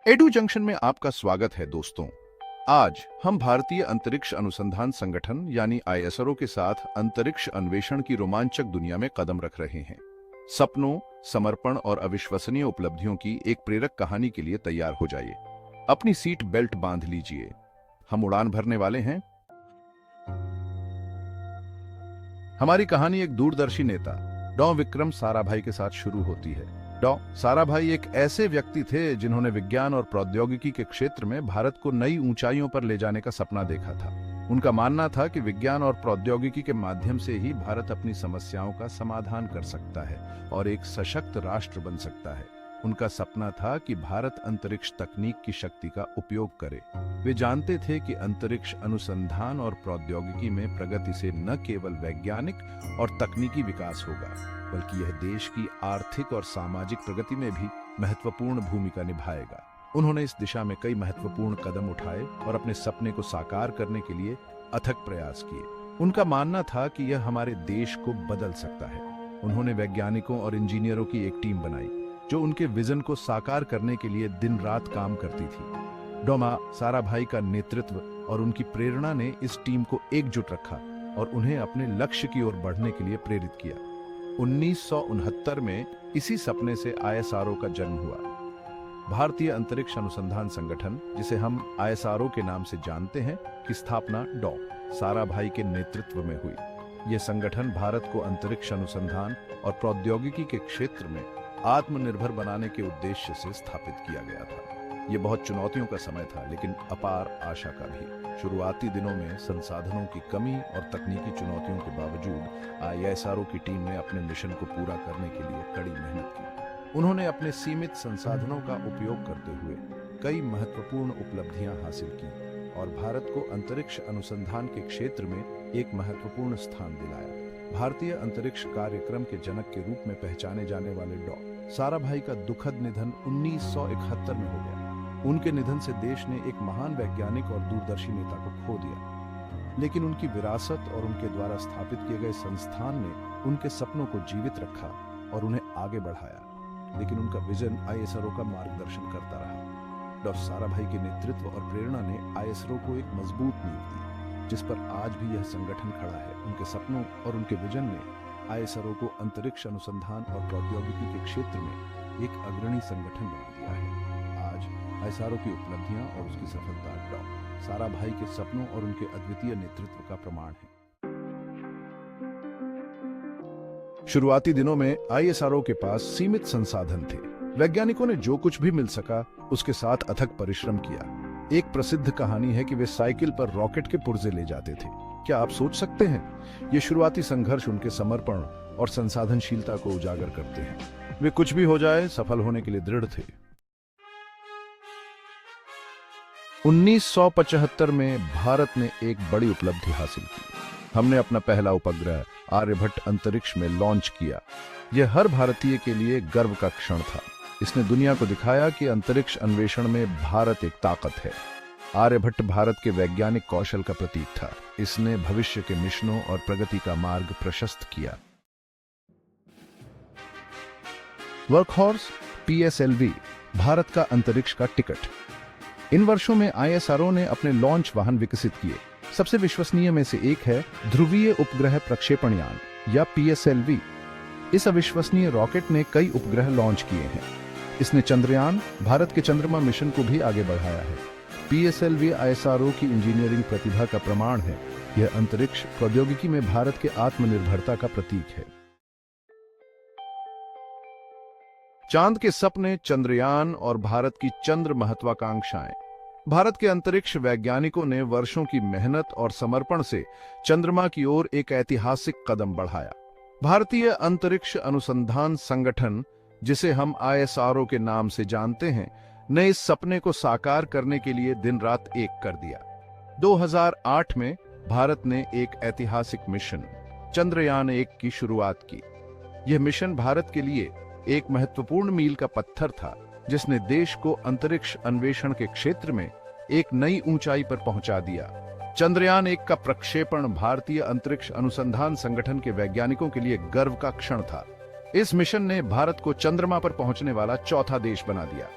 Edu junction में आपका स्वागत है दोस्तों। आज हम भारतीय अंतरिक्ष अनुसंधान संगठन यानी आईएसआरओ के साथ अंतरिक्ष अन्वेषण की रोमांचक दुनिया में कदम रख रहे हैं। सपनों, समर्पण और अविश्वसनीय उपलब्धियों की एक प्रेरक कहानी के लिए तैयार हो जाइए। अपनी सीट बेल्ट बांध लीजिए, हम उड़ान भरने वाले हैं। हमारी कहानी एक दूरदर्शी नेता डॉ विक्रम साराभाई के साथ शुरू होती है। डॉ साराभाई एक ऐसे व्यक्ति थे जिन्होंने विज्ञान और प्रौद्योगिकी के क्षेत्र में भारत को नई ऊंचाइयों पर ले जाने का सपना देखा था। उनका मानना था कि विज्ञान और प्रौद्योगिकी के माध्यम से ही भारत अपनी समस्याओं का समाधान कर सकता है और एक सशक्त राष्ट्र बन सकता है। उनका सपना था कि भारत अंतरिक्ष तकनीक की शक्ति का उपयोग करे। वे जानते थे कि अंतरिक्ष अनुसंधान और प्रौद्योगिकी में प्रगति से न केवल वैज्ञानिक और तकनीकी विकास होगा, बल्कि यह देश की आर्थिक और सामाजिक प्रगति में भी महत्वपूर्ण भूमिका निभाएगा। उन्होंने इस दिशा में कई महत्वपूर्ण कदम उठाए और अपने सपने को साकार करने के लिए अथक प्रयास किए। उनका मानना था कि यह हमारे देश को बदल सकता है। उन्होंने वैज्ञानिकों और इंजीनियरों की एक टीम बनाई जो उनके विजन को साकार करने के लिए दिन रात काम करती थी। डॉ साराभाई का नेतृत्व और उनकी प्रेरणा ने इस टीम को एकजुट रखा और उन्हें अपने लक्ष्य की ओर बढ़ने के लिए प्रेरित किया। 1969 में इसी सपने से आईएसआरओ का जन्म हुआ। भारतीय अंतरिक्ष अनुसंधान संगठन, जिसे हम आईएसआरओ के नाम से जानते हैं, की स्थापना डॉ साराभाई के नेतृत्व में हुई। यह संगठन भारत को अंतरिक्ष अनुसंधान और प्रौद्योगिकी के क्षेत्र में आत्मनिर्भर बनाने के उद्देश्य से स्थापित किया गया था। यह बहुत चुनौतियों का समय था, लेकिन अपार आशा का भी। शुरुआती दिनों में संसाधनों की कमी और तकनीकी चुनौतियों के बावजूद आईएसआरओ की टीम ने अपने मिशन को पूरा करने के लिए कड़ी मेहनत की। उन्होंने अपने सीमित संसाधनों का उपयोग करते हुए कई महत्वपूर्ण उपलब्धियां हासिल की और भारत को अंतरिक्ष अनुसंधान के क्षेत्र में एक महत्वपूर्ण स्थान दिलाया। भारतीय अंतरिक्ष कार्यक्रम के जनक के रूप में पहचाने जाने वाले डॉ साराभाई का दुखद निधन 1971 में हो गया। उनके निधन से देश ने एक महान वैज्ञानिक और दूरदर्शी नेता को खो दिया, लेकिन उनकी विरासत और उनके द्वारा स्थापित किए गए संस्थान ने उनके सपनों को जीवित रखा और उन्हें आगे बढ़ाया। लेकिन उनका विजन आईएसआरओ का मार्गदर्शन करता रहा। डॉ साराभाई के नेतृत्व और प्रेरणा ने आईएसआरओ को एक मजबूत नींव दी, जिस पर आज भी यह संगठन खड़ा है। उनके सपनों और उनके विजन ने आईएसआरओ को अंतरिक्ष अनुसंधान और प्रौद्योगिकी के क्षेत्र में एक अग्रणी संगठन बना दिया है। आज आईएसआरओ की उपलब्धियां और उसकी सफलता डॉ साराभाई के सपनों और उनके अद्वितीय नेतृत्व का प्रमाण है। शुरुआती दिनों में आईएसआरओ के पास सीमित संसाधन थे। वैज्ञानिकों ने जो कुछ भी मिल सका उसके साथ अथक परिश्रम किया। एक प्रसिद्ध कहानी है कि वे साइकिल पर रॉकेट के पुर्जे ले जाते थे। क्या आप सोच सकते हैं? ये शुरुआती संघर्ष उनके समर्पण और संसाधनशीलता को उजागर करते हैं। वे कुछ भी हो जाए सफल होने के लिए दृढ़ थे। 1975 में भारत ने एक बड़ी उपलब्धि हासिल की। हमने अपना पहला उपग्रह आर्यभट्ट अंतरिक्ष में लॉन्च किया। यह हर भारतीय के लिए गर्व का क्षण था। इसने दुनिया को दिखाया कि अंतरिक्ष अन्वेषण में भारत एक ताकत है। आर्यभट्ट भारत के वैज्ञानिक कौशल का प्रतीक था। इसने भविष्य के मिशनों और प्रगति का मार्ग प्रशस्त किया। वर्कहॉर्स पीएसएलवी, भारत का अंतरिक्ष का टिकट। इन वर्षों में आईएसआरओ ने अपने लॉन्च वाहन विकसित किए। सबसे विश्वसनीय में से एक है ध्रुवीय उपग्रह प्रक्षेपण यान या पीएसएलवी। इस अविश्वसनीय रॉकेट ने कई उपग्रह लॉन्च किए हैं। इसने चंद्रयान, भारत के चंद्रमा मिशन को भी आगे बढ़ाया है। पीएसएलवी आईएसआरओ की इंजीनियरिंग प्रतिभा का प्रमाण है। यह अंतरिक्ष प्रौद्योगिकी में भारत के आत्मनिर्भरता का प्रतीक है। चांद के सपने, चंद्रयान और भारत की चंद्र महत्वाकांक्षाएं। भारत के अंतरिक्ष वैज्ञानिकों ने वर्षों की मेहनत और समर्पण से चंद्रमा की ओर एक ऐतिहासिक कदम बढ़ाया। भारतीय अंतरिक्ष अनुसंधान संगठन, जिसे हम आईएसआरओ के नाम से जानते हैं, ने इस सपने को साकार करने के लिए दिन रात एक कर दिया। 2008 में भारत ने एक ऐतिहासिक मिशन चंद्रयान 1 की शुरुआत की। यह मिशन भारत के लिए एक महत्वपूर्ण मील का पत्थर था, जिसने देश को अंतरिक्ष अन्वेषण के क्षेत्र में एक नई ऊंचाई पर पहुंचा दिया। चंद्रयान 1 का प्रक्षेपण भारतीय अंतरिक्ष अनुसंधान संगठन के वैज्ञानिकों के लिए गर्व का क्षण था। इस मिशन ने भारत को चंद्रमा पर पहुंचने वाला चौथा देश बना दिया।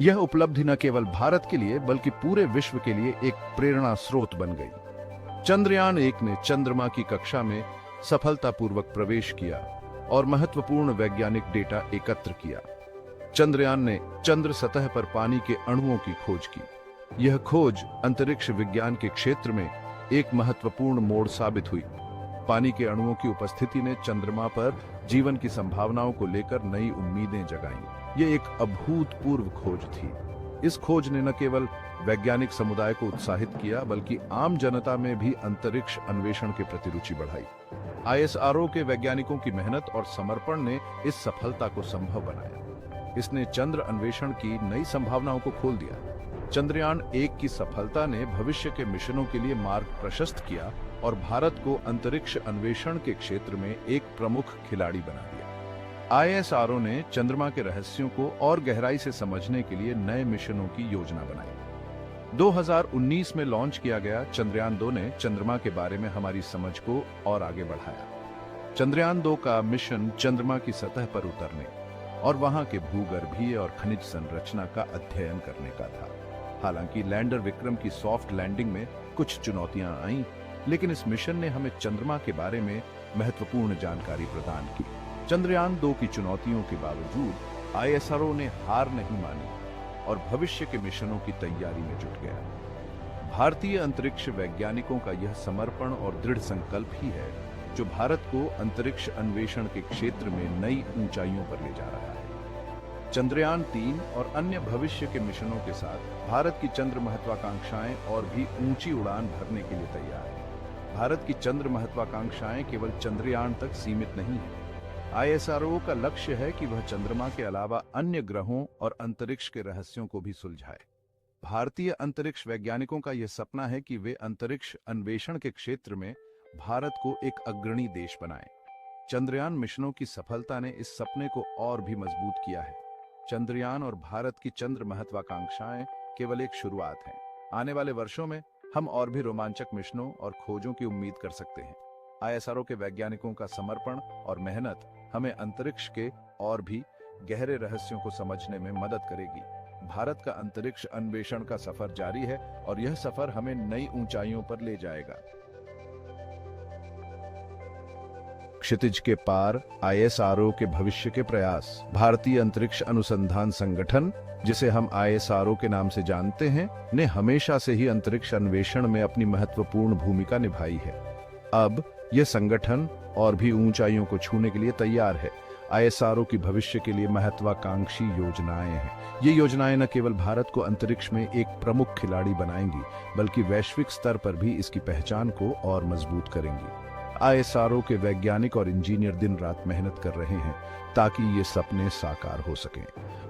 यह उपलब्धि न केवल भारत के लिए बल्कि पूरे विश्व के लिए एक प्रेरणा स्रोत बन गई। चंद्रयान 1 ने चंद्रमा की कक्षा में सफलतापूर्वक प्रवेश किया और महत्वपूर्ण वैज्ञानिक डेटा एकत्र किया। चंद्रयान ने चंद्र सतह पर पानी के अणुओं की खोज की। यह खोज अंतरिक्ष विज्ञान के क्षेत्र में एक महत्वपूर्ण मोड़ साबित हुई। पानी के अणुओं की उपस्थिति ने चंद्रमा पर जीवन की संभावनाओं को लेकर नई उम्मीदें जगाईं। यह एक अभूतपूर्व खोज थी। इस खोज ने न केवल वैज्ञानिक समुदाय को उत्साहित किया बल्कि आम जनता में भी अंतरिक्ष अन्वेषण के प्रति रुचि बढ़ाई। ISRO के वैज्ञानिकों की मेहनत और समर्पण ने इस सफलता को संभव बनाया। इसने चंद्र अन्वेषण की नई संभावनाओं को खोल दिया। चंद्रयान 1 की सफलता ने भविष्य के मिशनों के लिए मार्ग प्रशस्त किया और भारत को अंतरिक्ष अन्वेषण के क्षेत्र में एक प्रमुख खिलाड़ी बना दिया। ISRO ने चंद्रमा के रहस्यों को और गहराई से समझने के लिए नए मिशनों की योजना बनाई। 2019 में लॉन्च किया गया चंद्रयान 2 ने चंद्रमा के बारे में हमारी समझ को और आगे बढ़ाया। चंद्रयान 2 का मिशन चंद्रमा की सतह पर उतरने और वहां के भूगर्भीय और खनिज संरचना का अध्ययन करने का था। हालांकि लैंडर विक्रम की सॉफ्ट लैंडिंग में कुछ चुनौतियां आईं, लेकिन इस मिशन ने हमें चंद्रमा के बारे में महत्वपूर्ण जानकारी प्रदान की। चंद्रयान 2 की चुनौतियों के बावजूद ISRO ने हार नहीं मानी और भविष्य के मिशनों की तैयारी में जुट गया। भारतीय अंतरिक्ष वैज्ञानिकों का यह समर्पण और दृढ़ संकल्प ही है जो भारत को अंतरिक्ष अन्वेषण के क्षेत्र में नई ऊंचाइयों पर ले जा रहा है। चंद्रयान 3 और अन्य भविष्य के मिशनों के साथ भारत की चंद्र महत्वाकांक्षाएं और भी ऊंची उड़ान भरने के लिए तैयार है। भारत की चंद्र महत्वाकांक्षाएं केवल चंद्रयान तक सीमित नहीं है। ISRO का लक्ष्य है कि वह चंद्रमा के अलावा अन्य ग्रहों और अंतरिक्ष के रहस्यों को भी सुलझाए। भारतीय अंतरिक्ष वैज्ञानिकों का यह सपना है कि वे अंतरिक्ष अन्वेषण के क्षेत्र में भारत को एक अग्रणी देश बनाएं। चंद्रयान मिशनों की सफलता ने इस सपने को और भी मजबूत किया है। चंद्रयान और भारत की चंद्र महत्वाकांक्षाएं केवल एक शुरुआत है। आने वाले वर्षों में हम और भी रोमांचक मिशनों और खोजों की उम्मीद कर सकते हैं। ISRO के वैज्ञानिकों का समर्पण और मेहनत हमें अंतरिक्ष के और भी गहरे रहस्यों को समझने में मदद करेगी। भारत का अंतरिक्ष अन्वेषण का सफर जारी है और यह सफर हमें नई ऊंचाइयों पर ले जाएगा। क्षितिज के पार ISRO के भविष्य के प्रयास। भारतीय अंतरिक्ष अनुसंधान संगठन, जिसे हम ISRO के नाम से जानते हैं, ने हमेशा से ही अंतरिक्ष अन्वेषण में अपनी महत्वपूर्ण भूमिका निभाई है। अब यह संगठन और भी ऊंचाइयों को छूने के लिए तैयार है। ISRO की भविष्य के लिए महत्वाकांक्षी योजनाएं हैं। ये योजनाएं न केवल भारत को अंतरिक्ष में एक प्रमुख खिलाड़ी बनाएंगी बल्कि वैश्विक स्तर पर भी इसकी पहचान को और मजबूत करेंगी। ISRO के वैज्ञानिक और इंजीनियर दिन रात मेहनत कर रहे हैं ताकि ये सपने साकार हो सकें।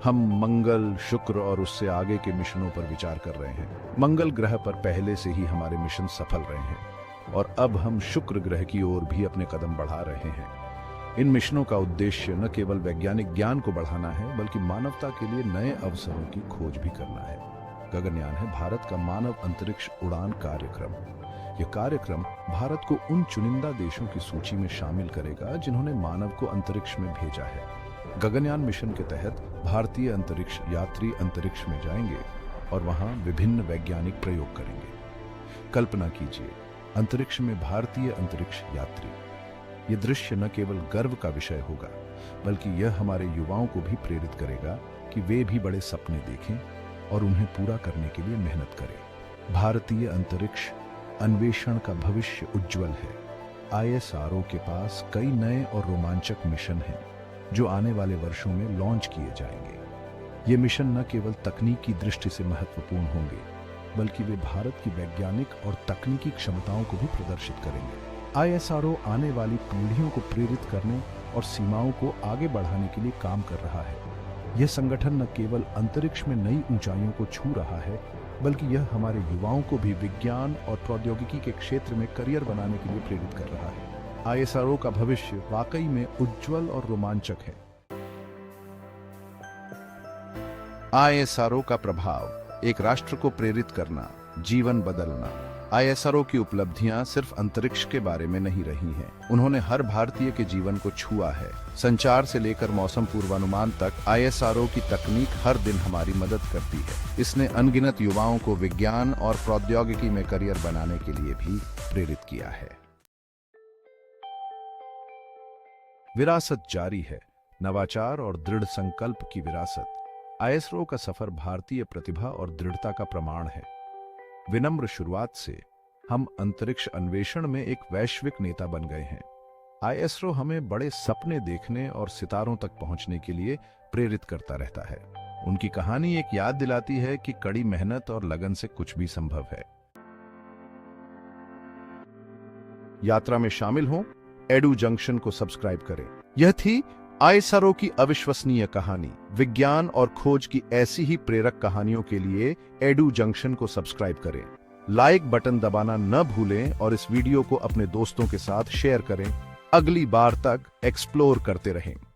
हम मंगल, शुक्र और उससे आगे के मिशनों पर विचार कर रहे हैं। मंगल ग्रह पर पहले से ही हमारे मिशन सफल रहे हैं और अब हम शुक्र ग्रह की ओर भी अपने कदम बढ़ा रहे हैं। इन मिशनों का उद्देश्य न केवल वैज्ञानिक ज्ञान को बढ़ाना है बल्कि मानवता के लिए नए अवसरों की खोज भी करना है। गगनयान है भारत का मानव अंतरिक्ष उड़ान कार्यक्रम। यह कार्यक्रम भारत को उन चुनिंदा देशों की सूची में शामिल करेगा जिन्होंने मानव को अंतरिक्ष में भेजा है। गगनयान मिशन के तहत भारतीय अंतरिक्ष यात्री अंतरिक्ष में जाएंगे और वहां विभिन्न वैज्ञानिक प्रयोग करेंगे। कल्पना कीजिए, अंतरिक्ष में भारतीय अंतरिक्ष यात्री। ये दृश्य न केवल गर्व का विषय होगा बल्कि यह हमारे युवाओं को भी प्रेरित करेगा कि वे भी बड़े सपने देखें और उन्हें पूरा करने के लिए मेहनत करें। भारतीय अंतरिक्ष अन्वेषण का भविष्य उज्जवल है। ISRO के पास कई नए और रोमांचक मिशन हैं जो आने वाले वर्षों में लॉन्च किए जाएंगे। ये मिशन न केवल तकनीकी दृष्टि से महत्वपूर्ण होंगे बल्कि वे भारत की वैज्ञानिक और तकनीकी क्षमताओं को भी प्रदर्शित करेंगे। ISRO आने वाली पीढ़ियों को प्रेरित करने और सीमाओं को आगे बढ़ाने के लिए काम कर रहा है। यह संगठन न केवल अंतरिक्ष में नई ऊंचाइयों को छू रहा है बल्कि यह हमारे युवाओं को भी विज्ञान और प्रौद्योगिकी के क्षेत्र में करियर बनाने के लिए प्रेरित कर रहा है। ISRO का भविष्य वाकई में उज्जवल और रोमांचक है। ISRO का प्रभाव, एक राष्ट्र को प्रेरित करना, जीवन बदलना। आईएसआरओ की उपलब्धियां सिर्फ अंतरिक्ष के बारे में नहीं रही हैं। उन्होंने हर भारतीय के जीवन को छुआ है। संचार से लेकर मौसम पूर्वानुमान तक आईएसआरओ की तकनीक हर दिन हमारी मदद करती है। इसने अनगिनत युवाओं को विज्ञान और प्रौद्योगिकी में करियर बनाने के लिए भी प्रेरित किया है। विरासत जारी है, नवाचार और दृढ़ संकल्प की विरासत। आईएसआरओ का सफर भारतीय प्रतिभा और दृढ़ता का प्रमाण है। विनम्र शुरुआत से हम अंतरिक्ष अन्वेषण में एक वैश्विक नेता बन गए हैं। आईएसआरओ हमें बड़े सपने देखने और सितारों तक पहुंचने के लिए प्रेरित करता रहता है। उनकी कहानी एक याद दिलाती है कि कड़ी मेहनत और लगन से कुछ भी संभव है। यात्रा में शामिल हों, एडू जंक्शन को सब्सक्राइब करें। यह थी आईएसआरओ की अविश्वसनीय कहानी। विज्ञान और खोज की ऐसी ही प्रेरक कहानियों के लिए एडू जंक्शन को सब्सक्राइब करें। लाइक बटन दबाना न भूलें और इस वीडियो को अपने दोस्तों के साथ शेयर करें। अगली बार तक एक्सप्लोर करते रहें।